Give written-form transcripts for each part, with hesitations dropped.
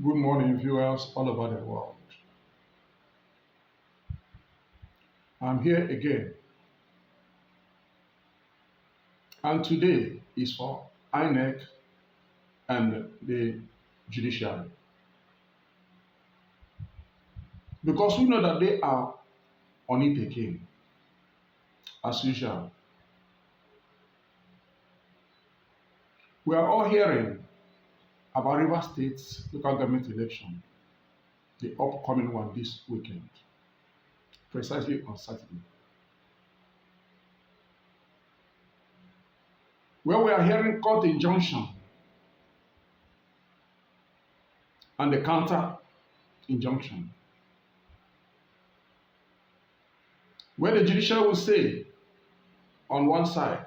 Good morning, viewers all over the world. I'm here again, and today is for Inec and the Judiciary because we know that they are on it again, as usual. We are all hearing about River State's local government election, the upcoming one this weekend, precisely on Saturday, where we are hearing court injunction and the counter injunction, where the judiciary will say on one side,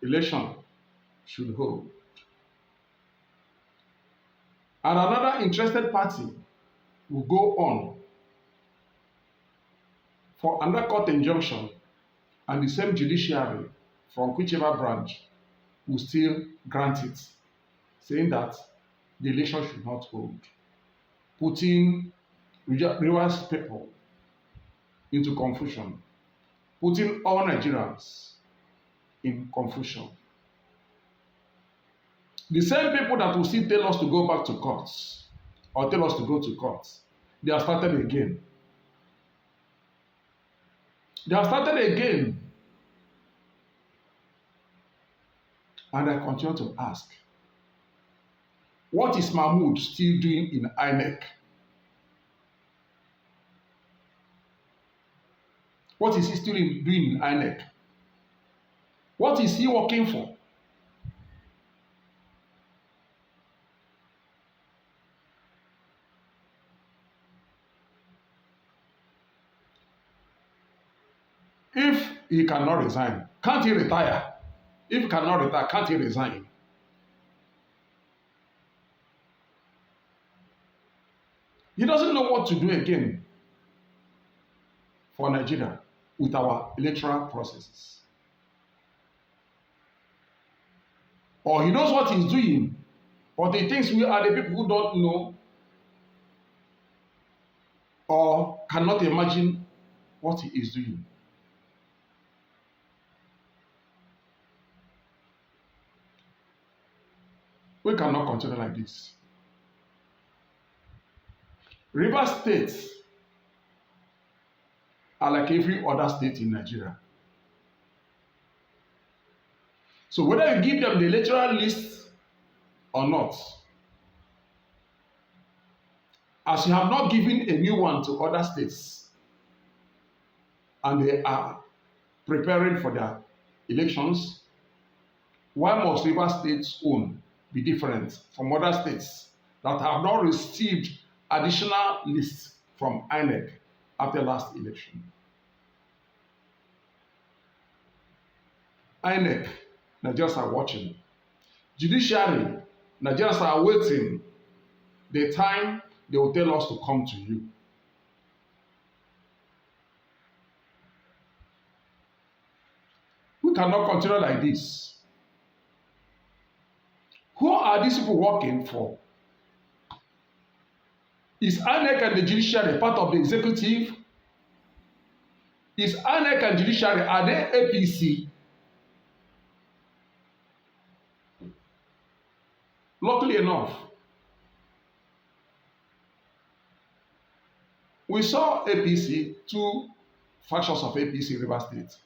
election should hold, and another interested party will go on for another court injunction, and the same judiciary from whichever branch will still grant it, saying that the election should not hold, putting Rivers people into confusion, putting all Nigerians in confusion. The same people that will still tell us to go back to courts or tell us to go to courts, they have started again. They have started again. And I continue to ask, what is Mahmoud still doing in Inec? What is he still doing in Inec? What is he working for? If he cannot resign, can't he retire? If he cannot retire, can't he resign? He doesn't know what to do again for Nigeria with our electoral processes. Or he knows what he's doing, but he thinks we are the people who don't know or cannot imagine what he is doing. We cannot continue like this. River states are like every other state in Nigeria. So whether you give them the electoral list or not, as you have not given a new one to other states, and they are preparing for their elections, why must River State's own be different from other states that have not received additional lists from Inec after last election? Inec, Nigerians are watching. Judiciary, Nigerians are waiting the time they will tell us to come to you. We cannot continue like this. Who are these people working for? Is Inec and the judiciary part of the executive? Is Inec and judiciary, are they APC? Luckily enough, we saw APC, two factions of APC in River State.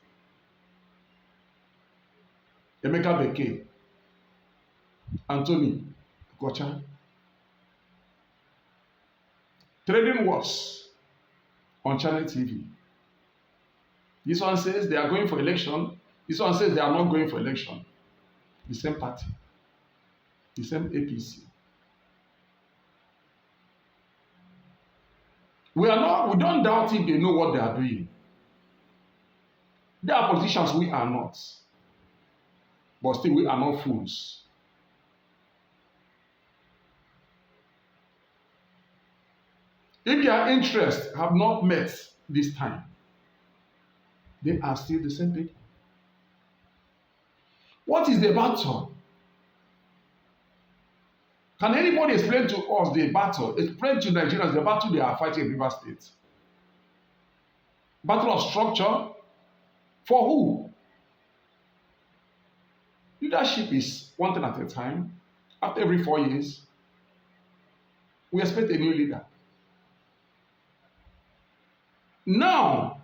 Emeka Beke, Anthony Kocha. Trading wars on Channel TV. This one says they are going for election. This one says they are not going for election. The same party. The same APC. We don't doubt if they know what they are doing. They are politicians, we are not. But still, we are not fools. If their interests have not met this time, they are still the same people. What is the battle? Can anybody explain to us the battle, explain to Nigerians the battle they are fighting in River State? Battle of structure? For who? Leadership is one thing at a time. After every 4 years, we expect a new leader. Now,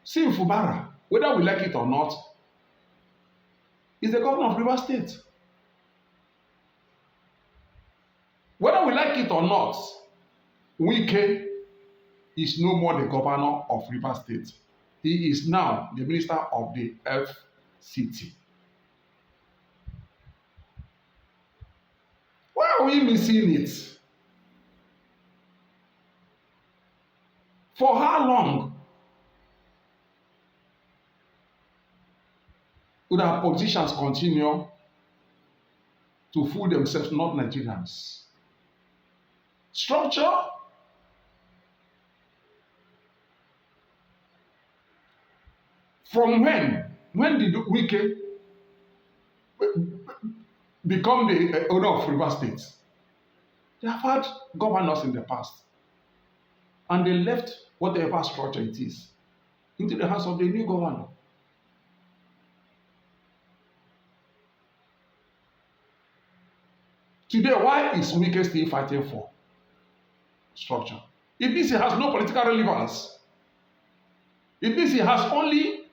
Sim Fubara, whether we like it or not, is the governor of River State. Whether we like it or not, Wike is no more the governor of River State. He is now the minister of the FCT. Why are we missing it? For how long would our politicians continue to fool themselves, not Nigerians? Structure? From when? When did Wike become the owner of River State? They have had governors in the past, and they left whatever structure it is into the hands of the new governor. Today, why is Wike still fighting for structure? It means he has no political relevance. It means he has only,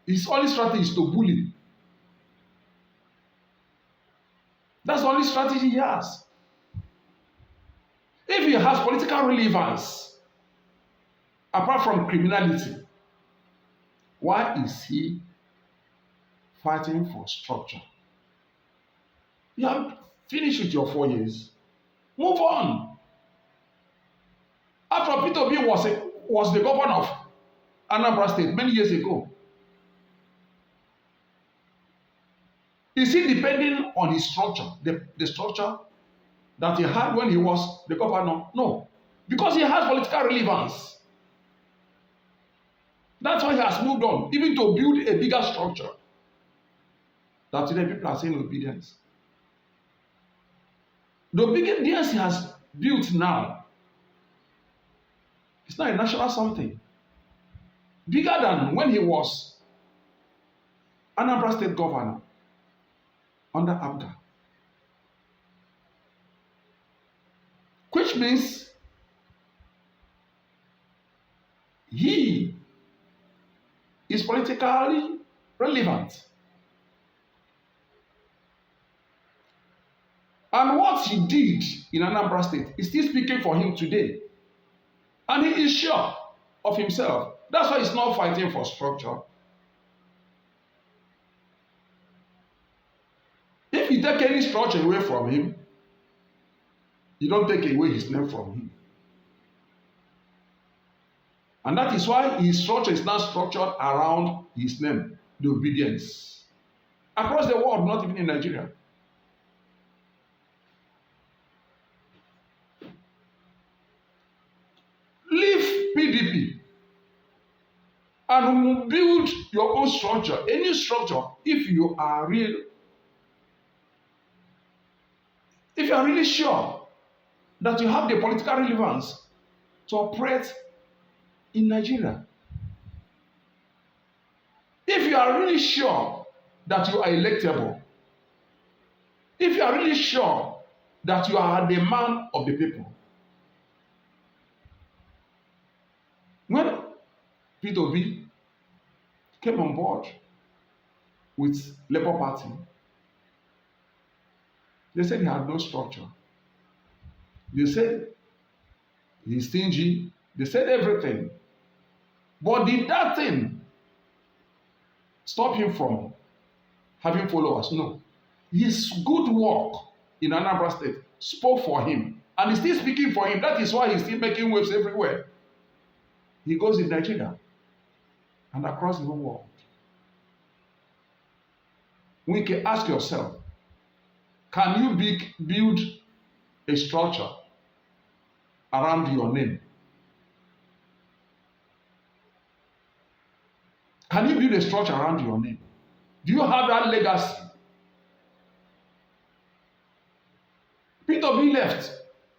his only strategy is to bully. That's the only strategy he has. If he has political relevance, apart from criminality, why is he fighting for structure? You have finished with your 4 years. Move on. After Peter Obi was the governor of Anambra State many years ago, is he depending on his structure, the structure that he had when he was the governor? No. Because he has political relevance. That's why he has moved on, even to build a bigger structure. That today people are saying obedience. The obedience he has built now is not a national something. Bigger than when he was Anambra State governor under Abga. Which means he is politically relevant. And what he did in Anambra State is still speaking for him today. And he is sure of himself. That's why he's not fighting for structure. If you take any structure away from him, you don't take away his name from him. And that is why his structure is now structured around his name, the obedience. Across the world, not even in Nigeria. Leave PDP and build your own structure, any structure, if you are really sure that you have the political relevance to operate in Nigeria. If you are really sure that you are electable, if you are really sure that you are the man of the people. When Peter Obi came on board with Labour Party, they said he had no structure. They said he's stingy. They said everything. But did that thing stop him from having followers? No. His good work in Anambra State spoke for him. And he's still speaking for him. That is why he's still making waves everywhere. He goes in Nigeria and across the whole world. We can ask yourself, can you build a structure around your name? Can you build a structure around your name? Do you have that legacy? Peter Obi left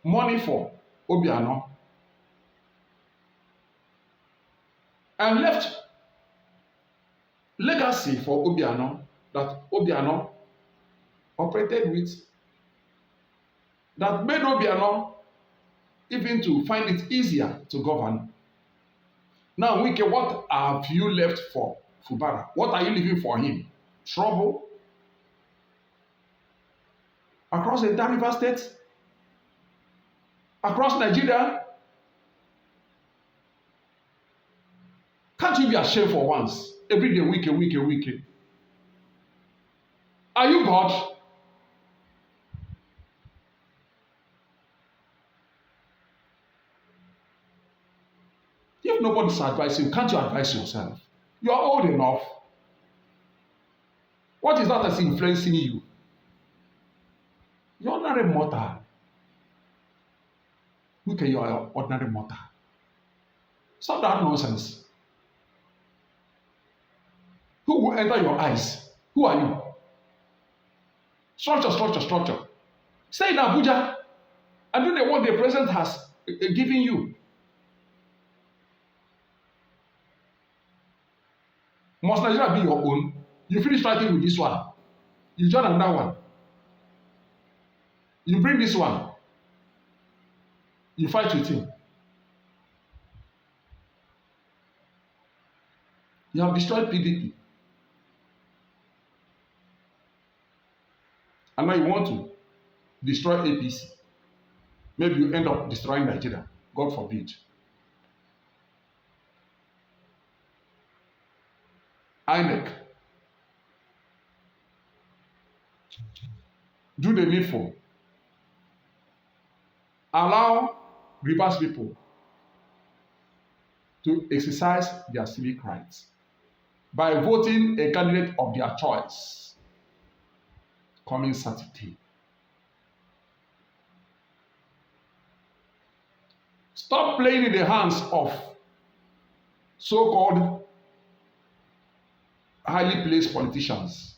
money for Obiano and left legacy for Obiano that Obiano operated with, that made Obiano even to find it easier to govern. Now, Wike, what have you left for Fubara? What are you leaving for him? Trouble across the entire River State, across Nigeria. Can't you be ashamed for once? Every day, Wike. Are you God? If nobody's advising you, can't you advise yourself? You are old enough. What is that that's influencing you? You're ordinary mortal. Look at your ordinary mortal. Stop that nonsense. Who will enter your eyes? Who are you? Structure. Stay in Abuja and do what the president has given you. Must Nigeria be your own? You finish fighting with this one. You join another one. You bring this one. You fight with him. You have destroyed PDP. And now you want to destroy APC. Maybe you end up destroying Nigeria. God forbid. Inec. Do the needful. Allow Rivers people to exercise their civic rights by voting a candidate of their choice coming Saturday. Stop playing in the hands of so-called highly placed politicians.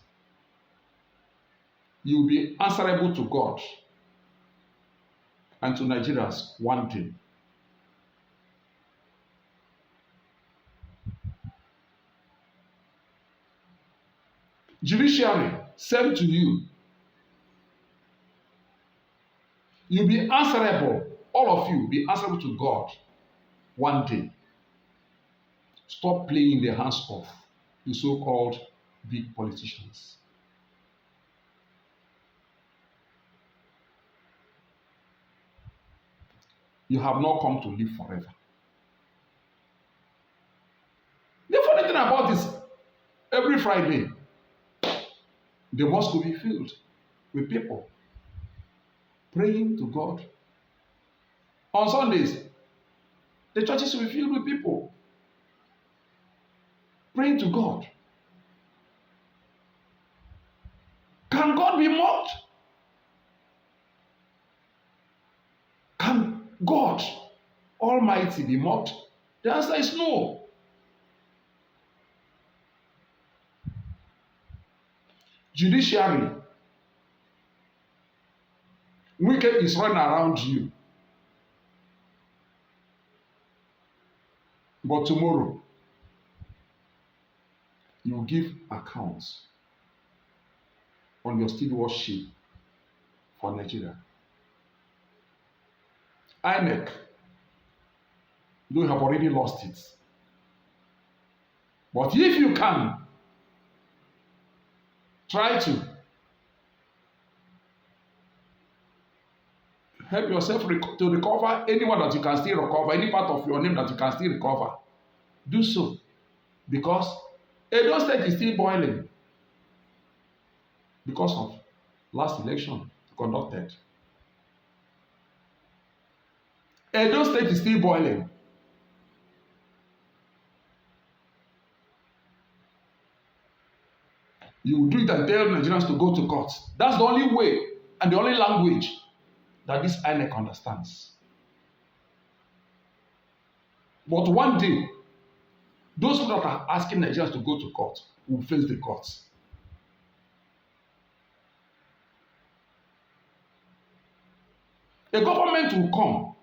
You will be answerable to God and to Nigerians one day. Judiciary, same to you. You'll be answerable, all of you be answerable to God one day. Stop playing in the hands of the so-called big politicians. You have not come to live forever. The funny thing about this, every Friday, the mosque will be filled with people praying to God. On Sundays, the churches will be filled with people praying to God. Can God be mocked? Can God Almighty be mocked? The answer is no. Judiciary, wicked is running around you. But tomorrow, you will give accounts on your stewardship for Nigeria. Inec, though you have already lost it. But if you can, try to help yourself to recover anyone that you can still recover, any part of your name that you can still recover. Do so. Because Edo State is still boiling because of last election conducted. Edo State is still boiling. You do it and tell Nigerians to go to court. That's the only way and the only language that this Inec understands. But one day, those who are asking Nigerians to go to court will face the courts. A government will come.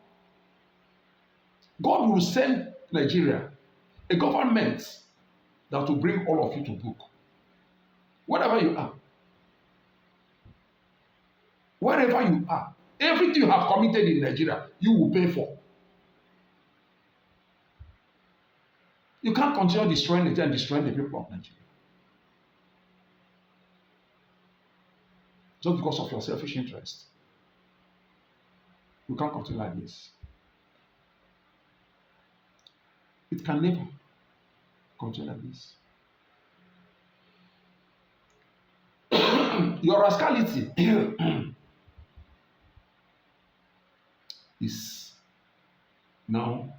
God will send Nigeria a government that will bring all of you to book. Wherever you are, wherever you are, everything you have committed in Nigeria, you will pay for. You can't continue destroying Nigeria and destroying the people of Nigeria just because of your selfish interest. You can't continue like this. It can never continue like this. Your rascality is now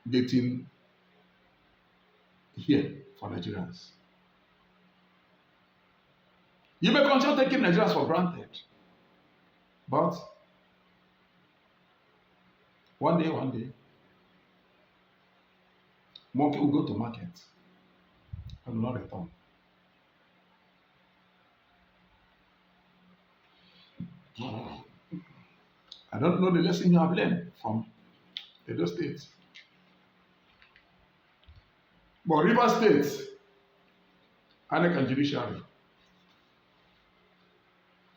getting here for Nigerians. You may continue taking Nigerians for granted, but one day, monkey will go to market and will not return. I don't know the lesson you have learned from Edo State. But River State, Inec and Judiciary,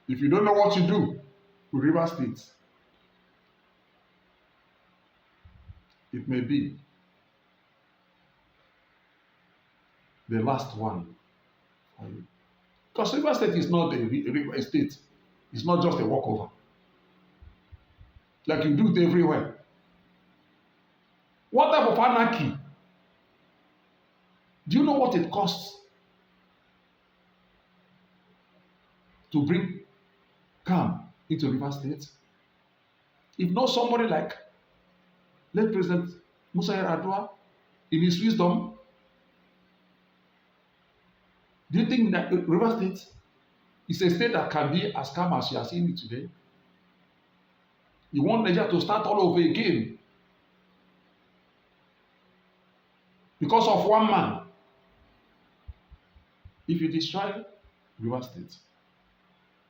if you don't know what you do with River State, it may be the last one for you. Because River State is not a river state. It's not just a walkover. Like you do it everywhere. What type of anarchy? Do you know what it costs to bring calm into River State? If not somebody like late President Musa Yar'Adua, in his wisdom, do you think that River State is a state that can be as calm as you are seeing it today? You want Nigeria to start all over again because of one man. If you destroy River State,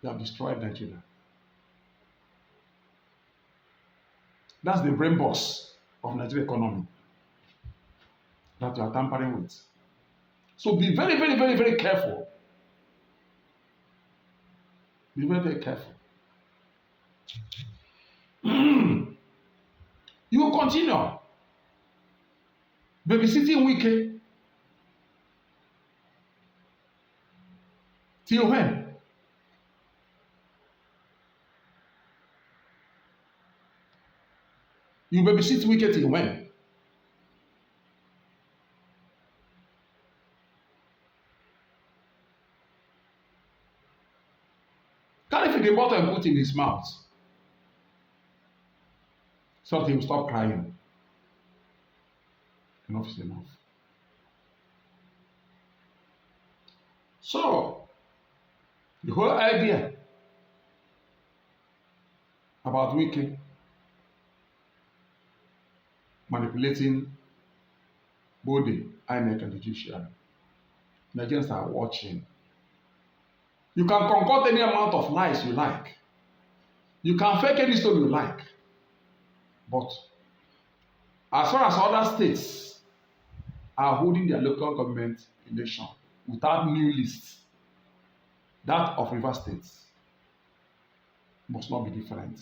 you have destroyed Nigeria. That's the brain box of Nigerian economy that you are tampering with. So be very, very, very, very careful. Be very, very careful. You will continue babysitting Wike till when? You babysit Wike till when? Carry the bottle and put in his mouth. So he will stop crying. Enough is enough. So, the whole idea about Wike manipulating both the Inec and the Judiciary, Nigerians are watching. You can concoct any amount of lies you like. You can fake any story you like. But as far as other states are holding their local government election without new lists, that of River State must not be different.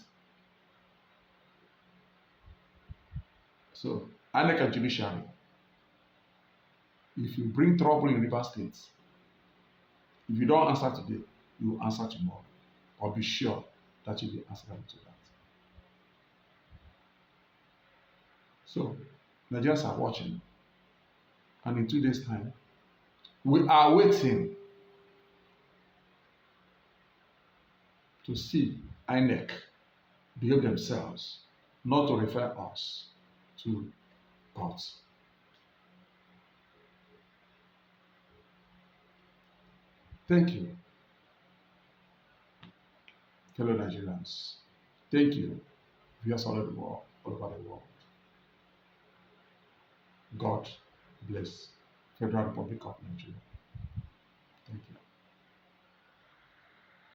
So, Inec and Judiciary, if you bring trouble in River State, if you don't answer today, you will answer tomorrow. Or be sure that you will answer to that. So, Nigerians are watching. And in 2 days' time, we are waiting to see Inec behave themselves, not to refer us to courts. Thank you, fellow Nigerians. Thank you, viewers all over the world, all over the world. God bless Federal Republic of Nigeria.